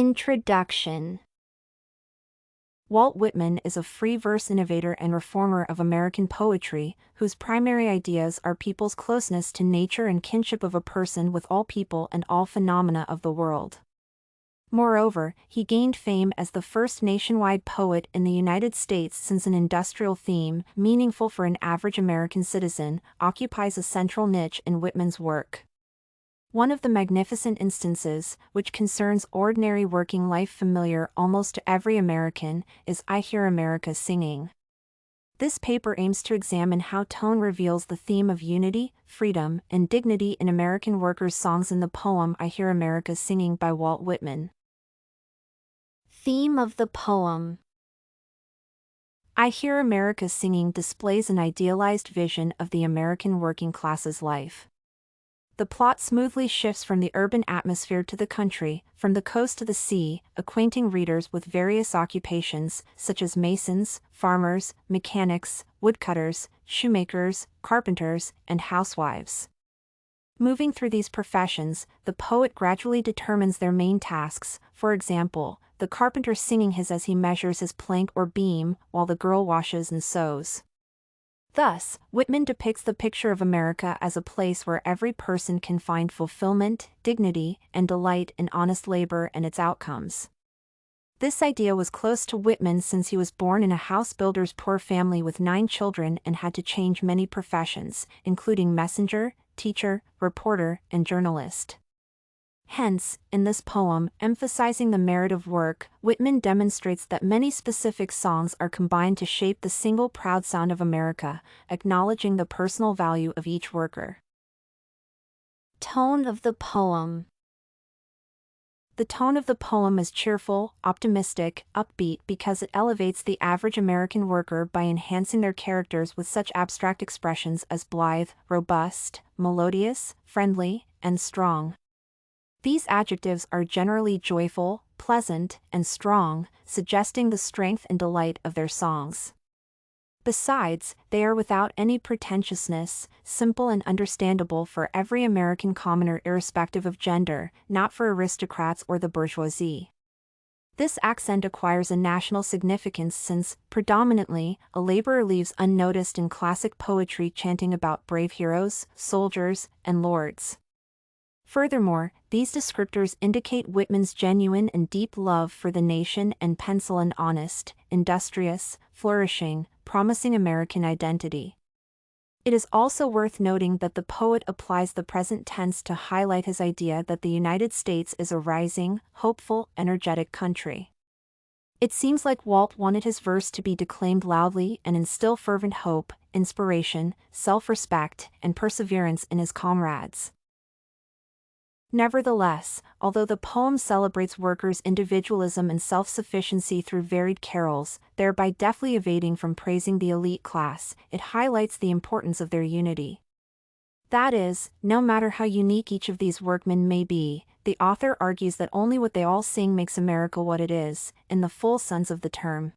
Introduction. Walt Whitman is a free verse innovator and reformer of American poetry, whose primary ideas are people's closeness to nature and kinship of a person with all people and all phenomena of the world. Moreover, he gained fame as the first nationwide poet in the United States since an industrial theme, meaningful for an average American citizen, occupies a central niche in Whitman's work. One of the magnificent instances, which concerns ordinary working life familiar almost to every American, is I Hear America Singing. This paper aims to examine how tone reveals the theme of unity, freedom, and dignity in American workers' songs in the poem I Hear America Singing by Walt Whitman. Theme of the poem. I Hear America Singing displays an idealized vision of the American working class's life. The plot smoothly shifts from the urban atmosphere to the country, from the coast to the sea, acquainting readers with various occupations, such as masons, farmers, mechanics, woodcutters, shoemakers, carpenters, and housewives. Moving through these professions, the poet gradually determines their main tasks, for example, the carpenter singing his as he measures his plank or beam, while the girl washes and sews. Thus, Whitman depicts the picture of America as a place where every person can find fulfillment, dignity, and delight in honest labor and its outcomes. This idea was close to Whitman since he was born in a house builder's poor family with 9 children and had to change many professions, including messenger, teacher, reporter, and journalist. Hence, in this poem, emphasizing the merit of work, Whitman demonstrates that many specific songs are combined to shape the single proud sound of America, acknowledging the personal value of each worker. Tone of the poem. The tone of the poem is cheerful, optimistic, upbeat because it elevates the average American worker by enhancing their characters with such abstract expressions as blithe, robust, melodious, friendly, and strong. These adjectives are generally joyful, pleasant, and strong, suggesting the strength and delight of their songs. Besides, they are without any pretentiousness, simple and understandable for every American commoner irrespective of gender, not for aristocrats or the bourgeoisie. This accent acquires a national significance since, predominantly, a laborer leaves unnoticed in classic poetry chanting about brave heroes, soldiers, and lords. Furthermore, these descriptors indicate Whitman's genuine and deep love for the nation and pencil an honest, industrious, flourishing, promising American identity. It is also worth noting that the poet applies the present tense to highlight his idea that the United States is a rising, hopeful, energetic country. It seems like Walt wanted his verse to be declaimed loudly and instill fervent hope, inspiration, self-respect, and perseverance in his comrades. Nevertheless, although the poem celebrates workers' individualism and self-sufficiency through varied carols, thereby deftly evading from praising the elite class, it highlights the importance of their unity. That is, no matter how unique each of these workmen may be, the author argues that only what they all sing makes America what it is, in the full sense of the term.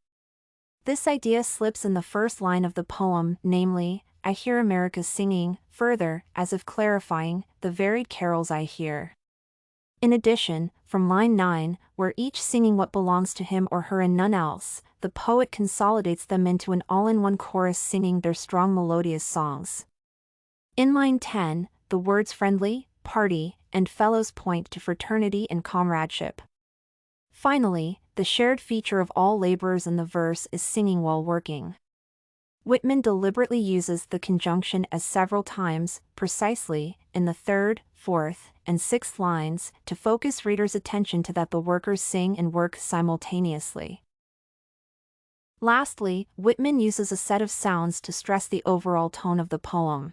This idea slips in the first line of the poem, namely, I hear America singing, further, as if clarifying, the varied carols I hear. In addition, from line 9, where each singing what belongs to him or her and none else, the poet consolidates them into an all-in-one chorus singing their strong melodious songs. In line 10, the words friendly, party, and fellows point to fraternity and comradeship. Finally, the shared feature of all laborers in the verse is singing while working. Whitman deliberately uses the conjunction as several times, precisely, in the 3rd, 4th, and 6th lines, to focus readers' attention to that the workers sing and work simultaneously. Lastly, Whitman uses a set of sounds to stress the overall tone of the poem.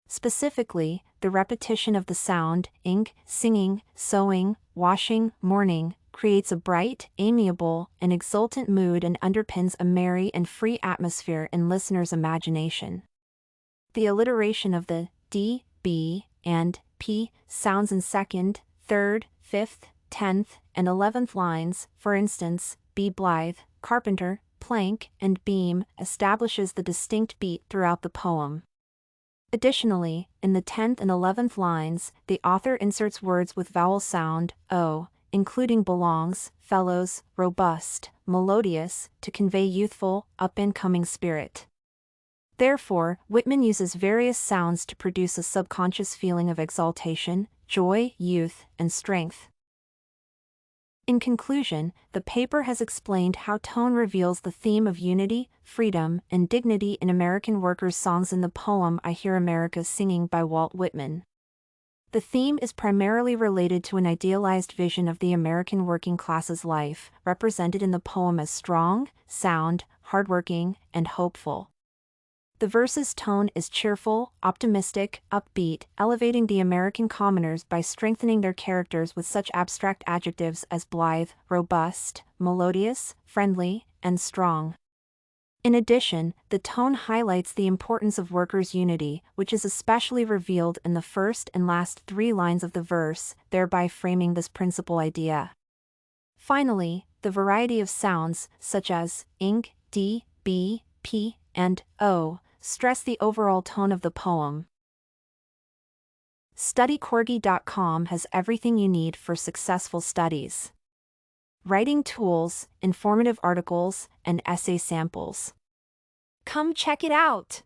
Specifically, the repetition of the sound, ing, singing, sewing, washing, mourning, creates a bright, amiable, and exultant mood and underpins a merry and free atmosphere in listeners' imagination. The alliteration of the D, B, and P sounds in 2nd, 3rd, 5th, 10th, and 11th lines, for instance, be blithe, carpenter, plank, and beam, establishes the distinct beat throughout the poem. Additionally, in the 10th and 11th lines, the author inserts words with vowel sound, o, including belongs, fellows, robust, melodious, to convey youthful, up-and-coming spirit. Therefore, Whitman uses various sounds to produce a subconscious feeling of exaltation, joy, youth, and strength. In conclusion, the paper has explained how tone reveals the theme of unity, freedom, and dignity in American workers' songs in the poem I Hear America Singing by Walt Whitman. The theme is primarily related to an idealized vision of the American working class's life, represented in the poem as strong, sound, hardworking, and hopeful. The verse's tone is cheerful, optimistic, upbeat, elevating the American commoners by strengthening their characters with such abstract adjectives as blithe, robust, melodious, friendly, and strong. In addition, the tone highlights the importance of workers' unity, which is especially revealed in the first and last three lines of the verse, thereby framing this principal idea. Finally, the variety of sounds, such as ing, d, b, p, and o, stress the overall tone of the poem. StudyCorgi.com has everything you need for successful studies. Writing tools, informative articles, and essay samples. Come check it out!